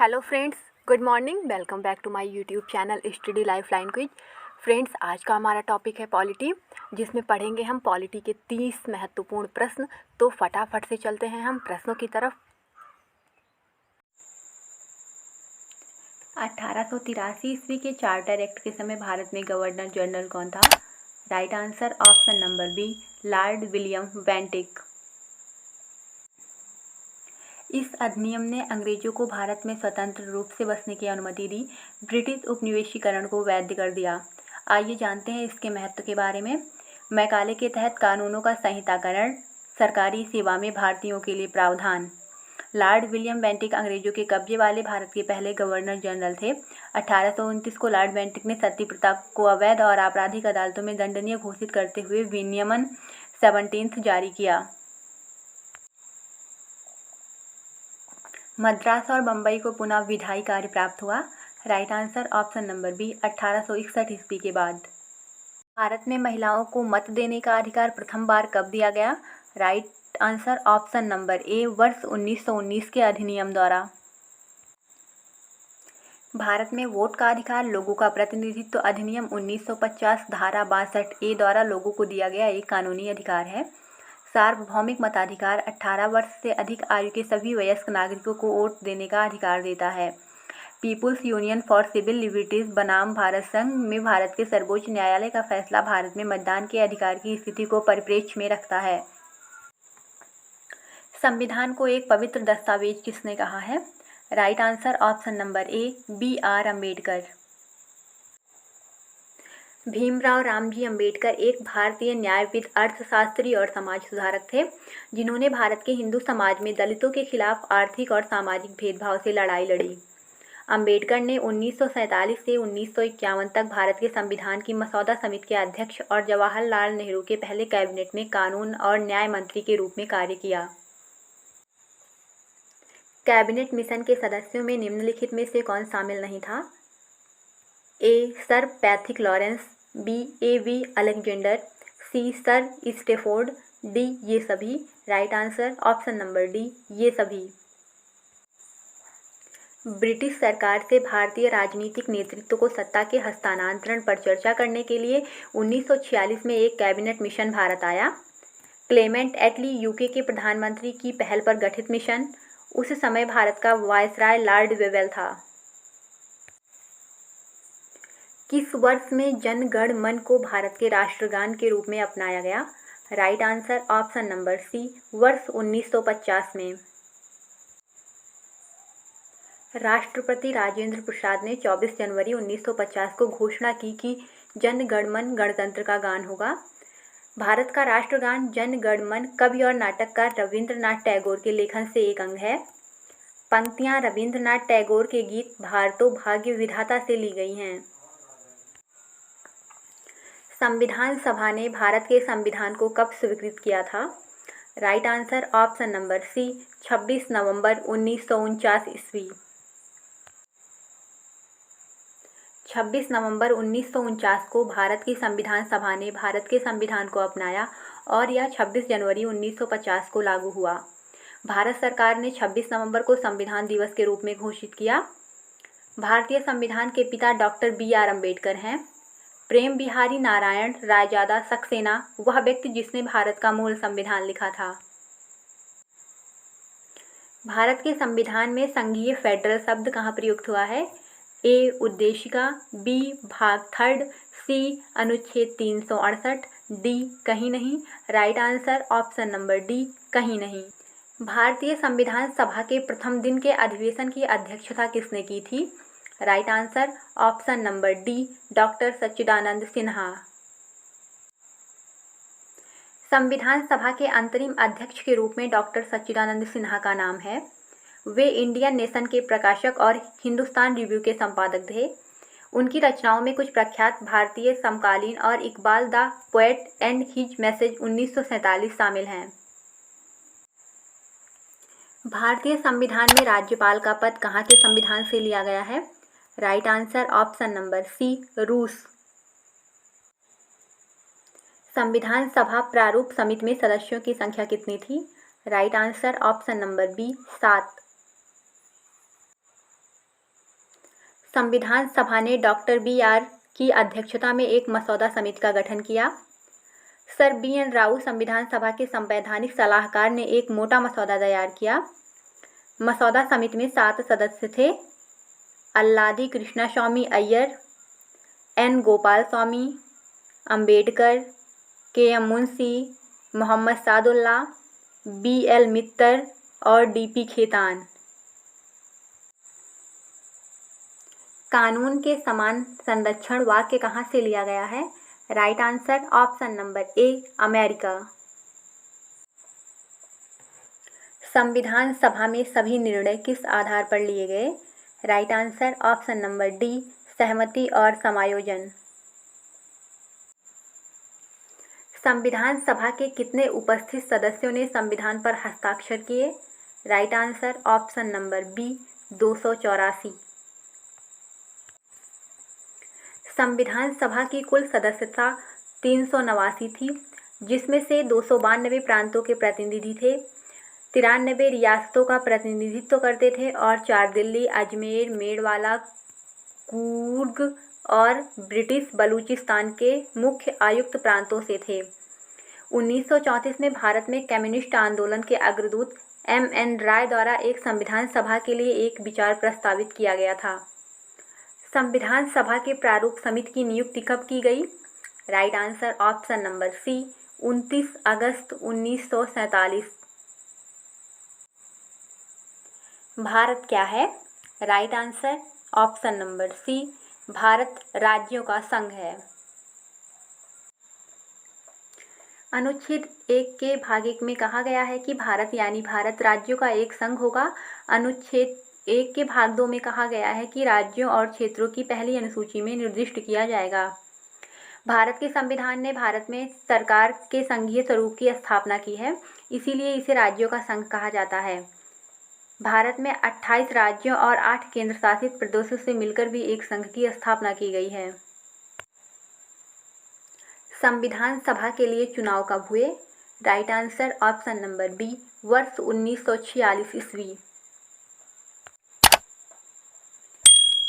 Hello friends, good morning. Welcome back to my YouTube channel study lifeline quiz. Friends, आज का हमारा topic है polity, जिसमें पढ़ेंगे हम पॉलिटी के 30 महत्वपूर्ण प्रश्न। तो फटाफट से चलते हैं हम प्रश्नों की तरफ। 1883 ईस्वी के चार्टर एक्ट के समय भारत में गवर्नर जनरल कौन था? Right answer option number B, Lord William Bentinck. इस अधिनियम ने अंग्रेजों को भारत में स्वतंत्र रूप से बसने की अनुमति दी। ब्रिटिश उपनिवेशीकरण को वैध कर दिया। आइए जानते हैं इसके महत्व के बारे में। मैकाले के तहत कानूनों का संहिताकरण, सरकारी सेवा में भारतीयों के लिए प्रावधान। लॉर्ड विलियम बेंटिक अंग्रेजों के कब्जे वाले भारत के पहले गवर्नर जनरल थे। 1829 को लॉर्ड बेंटिक ने सती प्रथा को अवैध और आपराधिक अदालतों में दंडनीय घोषित करते हुए विनियमन 17 जारी किया। मद्रास और बम्बई को पुनः विधायी कार्य प्राप्त हुआ। Right answer option number B, 1861 ईस्वी के बाद। भारत में महिलाओं को मत देने का अधिकार प्रथम बार कब दिया गया? Right answer option number A, वर्ष 1919 के अधिनियम द्वारा। भारत में वोट का अधिकार लोगों का प्रतिनिधित्व अधिनियम 1950 धारा 62A द्वारा लोगों को दिया गया एक कानूनी अधिकार है। सार्वभौमिक मताधिकार 18 वर्ष से अधिक आयु के सभी वयस्क नागरिकों को वोट देने का अधिकार देता है। People's Union for Civil Liberties बनाम भारत संघ में भारत के सर्वोच्च न्यायालय का फैसला भारत में मतदान के अधिकार की स्थिति को परिप्रेक्ष्य में रखता है। संविधान को एक पवित्र दस्तावेज किसने कहा है? Right answer option number A, B.R. Ambedkar. Bhimrao Ramji Ambedkar एक भारतीय न्यायविद, अर्थशास्त्री और समाज सुधारक थे, जिन्होंने भारत के हिंदू समाज में दलितों के खिलाफ आर्थिक और सामाजिक भेदभाव से लड़ाई लड़ी। अम्बेडकर ने 1947 से 1951 तक भारत के संविधान की मसौदा समिति के अध्यक्ष और जवाहरलाल नेहरू के पहले कैबिनेट में कानून और न्याय मंत्री के रूप में कार्य किया। कैबिनेट मिशन के सदस्यों में निम्नलिखित में से कौन शामिल नहीं था? A, sir Pethick Lawrence, B, A.V. Alexander, C, sir Stafford, D, ये सभी। Right answer option number D, ये सभी। ब्रिटिश सरकार से भारतीय राजनीतिक नेतृत्व को सत्ता के हस्तांतरण पर चर्चा करने के लिए 1946 में एक कैबिनेट मिशन भारत आया। क्लेमेंट एटली यूके के प्रधानमंत्री की पहल पर गठित मिशन। उस समय भारत का वायसराय लॉर्ड वेवेल था। किस वर्ष में जन गण मन को भारत के राष्ट्रगान के रूप में अपनाया गया? Right answer option number C, वर्ष 1950 में। राष्ट्रपति राजेंद्र प्रसाद ने 24 जनवरी 1950 को घोषणा की कि जन गण मन गणतंत्र का गान होगा। भारत का राष्ट्रगान जन गण मन कवि और नाटककार रविंद्रनाथ टैगोर के लेखन से एक अंग है। पंक्तियां रविंद्रनाथ टैगोर के गीत भारतो भाग्य विधाता से ली गई हैं। संविधान सभा ने भारत के संविधान को कब स्वीकृत किया था? Right answer option number C, 26 नवंबर 1949 ईस्वी। 26 नवंबर 1949 को भारत की संविधान सभा ने भारत के संविधान को अपनाया और यह 26 जनवरी 1950 को लागू हुआ। भारत सरकार ने 26 नवंबर को संविधान दिवस के रूप में घोषित किया। भारतीय संविधान के पिता डॉक्टर B.R. अम्बेडकर हैं। प्रेम बिहारी नारायण रायजादा सक्सेना वह व्यक्ति जिसने भारत का मूल संविधान लिखा था। भारत के संविधान में संघीय फेडरल शब्द कहाँ प्रयुक्त हुआ है? ए, उद्देशिका, बी, भाग 3, सी, अनुच्छेद 368, डी, कहीं नहीं। Right answer option number D, कहीं नहीं। भारतीय संविधान सभा के प्रथम दिन के अधिवेशन की अध्यक्षता किसने की थी? Right answer option number D, doctor Sachchidanand Sinha. संविधान सभा के अंतरिम अध्यक्ष के रूप में डॉक्टर सच्चिदानंद सिन्हा का नाम है। वे इंडियन नेशन के प्रकाशक और हिंदुस्तान रिव्यू के संपादक थे। उनकी रचनाओं में कुछ प्रख्यात भारतीय समकालीन और Iqbal the poet and his message 1947 शामिल हैं। भारतीय संविधान में राज्यपाल का पद कहाँ के संविधान से लिया गया है? Right answer option number C, रूस। संविधान सभा प्रारूप समिति में सदस्यों की संख्या कितनी थी? Right answer option number B, 7। संविधान सभा ने डॉक्टर BR की अध्यक्षता में एक मसौदा समिति का गठन किया। सर BN राव संविधान सभा के संवैधानिक सलाहकार ने एक मोटा मसौदा तैयार किया। मसौदा समिति में 7 सदस्य थे। Alladi Krishnaswamy Iyer, N Gopal Swami, Ambedkar, KM Munshi, Mohammad Sadulla, BL मित्तर और DP खेतान। कानून के समान संरक्षण वाक्य कहाँ से लिया गया है? Right answer option number A, America. संविधान सभा में सभी निर्णय किस आधार पर लिए गए? Right answer option number D, सहमति और समायोजन। संविधान सभा के कितने उपस्थित सदस्यों ने संविधान पर हस्ताक्षर किए? Right answer option number B, 284। संविधान सभा की कुल सदस्यता 389 थी, जिसमें से 292 प्रांतों के प्रतिनिधि थे, 93 रियासतों का प्रतिनिधित्व करते थे और 4 दिल्ली, अजमेर, मेड़वाला, कूर्ग और ब्रिटिश बलूचिस्तान के मुख्य आयुक्त प्रांतों से थे। 1934 में भारत में कम्युनिस्ट आंदोलन के अग्रदूत MN राय द्वारा एक संविधान सभा के लिए एक विचार प्रस्तावित किया गया था। संविधान सभा के प्रारूप समिति की नियुक्ति कब की गई? Right answer option number C, 29 अगस्त 1947। भारत क्या है? Right answer option number C, Bharat राज्यों का संघ है। अनुच्छेद 1 के भाग 1 में कहा गया है कि भारत यानी भारत राज्यों का एक संघ होगा। अनुच्छेद 1 के भाग 2 में कहा गया है कि राज्यों और क्षेत्रों की पहली अनुसूची में निर्दिष्ट किया जाएगा। भारत के संविधान ने भारत में सरकार के संघीय स्वरूप की स्थापना की है, इसीलिए इसे राज्यों का संघ कहा जाता है। भारत में 28 राज्यों और 8 केंद्र शासित प्रदेशों से मिलकर भी एक संघ की स्थापना की गई है। संविधान सभा के लिए चुनाव कब हुए? Right answer option number B, वर्ष 1946 ईस्वी।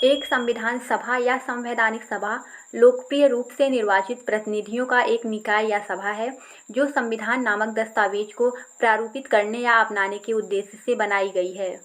एक संविधान सभा या संवैधानिक सभा लोकप्रिय रूप से निर्वाचित प्रतिनिधियों का एक निकाय या सभा है, जो संविधान नामक दस्तावेज को प्रारूपित करने या अपनाने के उद्देश्य से बनाई गई है।